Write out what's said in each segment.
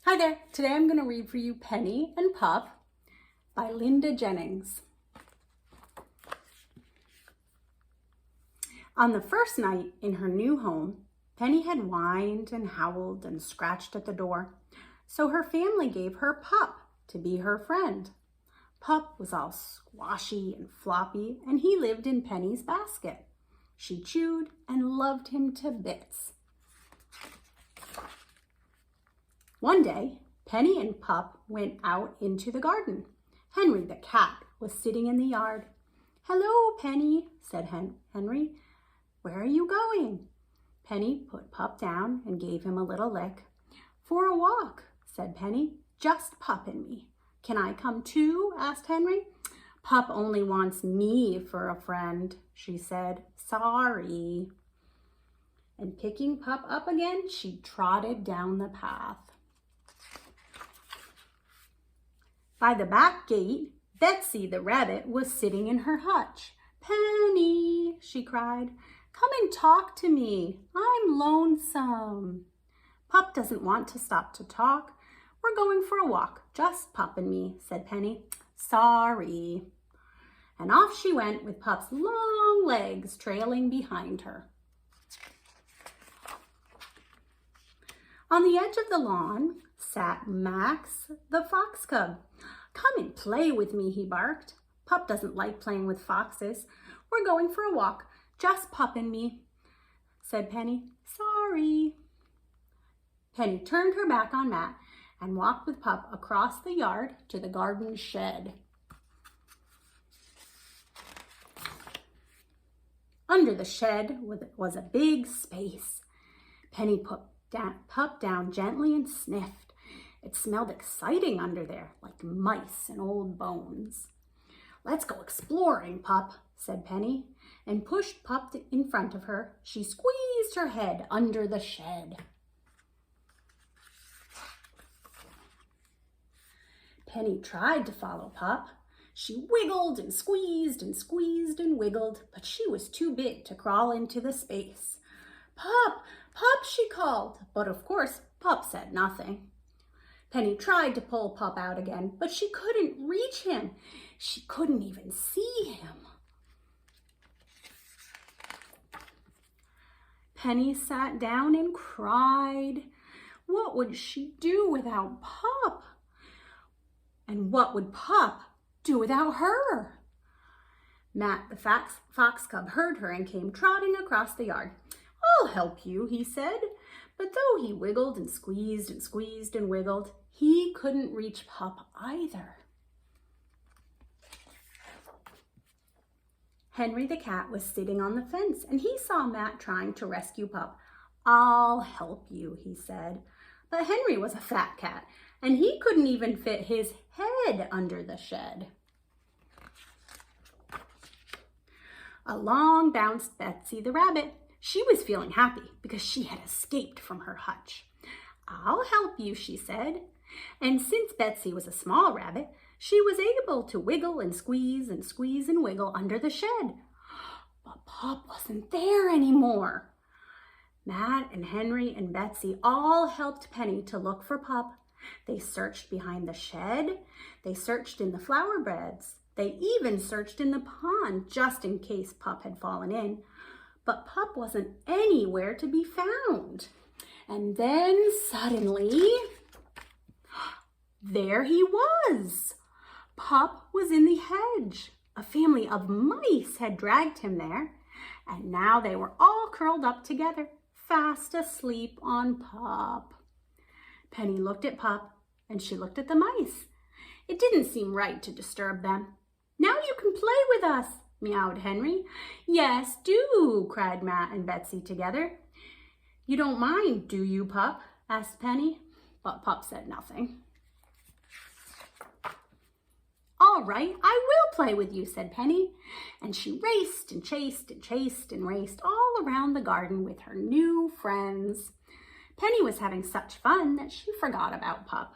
Hi there, today I'm going to read for you Penny and Pup by Linda Jennings. On the first night in her new home, Penny had whined and howled and scratched at the door, so her family gave her Pup to be her friend. Pup was all squashy and floppy, and he lived in Penny's basket. She chewed and loved him to bits. One day, Penny and Pup went out into the garden. Henry the cat was sitting in the yard. "Hello, Penny," said Henry. "Where are you going?" Penny put Pup down and gave him a little lick. "For a walk," said Penny. "Just Pup and me." "Can I come too?" asked Henry. "Pup only wants me for a friend," she said. "Sorry." And picking Pup up again, she trotted down the path. By the back gate, Betsy the rabbit was sitting in her hutch. "Penny," she cried, "come and talk to me. I'm lonesome." "Pup doesn't want to stop to talk. We're going for a walk, just Pup and me," said Penny. "Sorry." And off she went with Pup's long legs trailing behind her. On the edge of the lawn sat Max the fox cub. "Come and play with me," he barked. "Pup doesn't like playing with foxes. We're going for a walk, just Pup and me," said Penny. "Sorry." Penny turned her back on Matt and walked with Pup across the yard to the garden shed. Under the shed was a big space. Penny put Pup down gently and sniffed. It smelled exciting under there, like mice and old bones. "Let's go exploring, Pup," said Penny, and pushed Pup in front of her. She squeezed her head under the shed. Penny tried to follow Pup. She wiggled and squeezed and squeezed and wiggled, but she was too big to crawl into the space. "Pup, Pup," she called, but of course Pup said nothing. Penny tried to pull Pup out again, but she couldn't reach him. She couldn't even see him. Penny sat down and cried. What would she do without Pup? And what would Pup do without her? Matt the fox cub heard her and came trotting across the yard. "I'll help you," he said. But though he wiggled and squeezed and wiggled, he couldn't reach Pup either. Henry the cat was sitting on the fence, and he saw Matt trying to rescue Pup. "I'll help you," he said. But Henry was a fat cat, and he couldn't even fit his head under the shed. Along bounced Betsy the rabbit. She was feeling happy because she had escaped from her hutch. "I'll help you," she said. And since Betsy was a small rabbit, she was able to wiggle and squeeze and wiggle under the shed. But Pup wasn't there anymore. Matt and Henry and Betsy all helped Penny to look for Pup. They searched behind the shed. They searched in the flower beds. They even searched in the pond just in case Pup had fallen in. But Pup wasn't anywhere to be found. And then suddenly, there he was. Pup was in the hedge. A family of mice had dragged him there, and now they were all curled up together, fast asleep on Pup. Penny looked at Pup, and she looked at the mice. It didn't seem right to disturb them. "Now you can play with us," meowed Henry. "Yes, do," cried Matt and Betsy together. "You don't mind, do you, Pup?" asked Penny, but Pup said nothing. "All right, I will play with you," said Penny, and she raced and chased and chased and raced all around the garden with her new friends. Penny was having such fun that she forgot about Pup.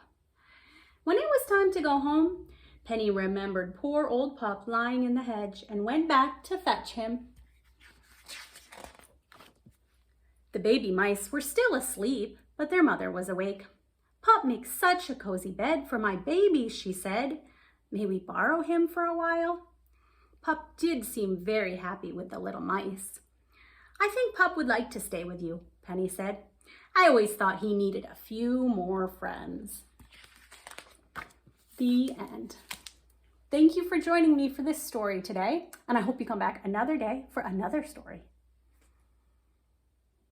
When it was time to go home, Penny remembered poor old Pup lying in the hedge and went back to fetch him. The baby mice were still asleep, but their mother was awake. Pup makes such a cozy bed for my baby, she said. May we borrow him for a while? Pup did seem very happy with the little mice. I think Pup would like to stay with you, Penny said. I always thought he needed a few more friends. The end. Thank you for joining me for this story today, and I hope you come back another day for another story.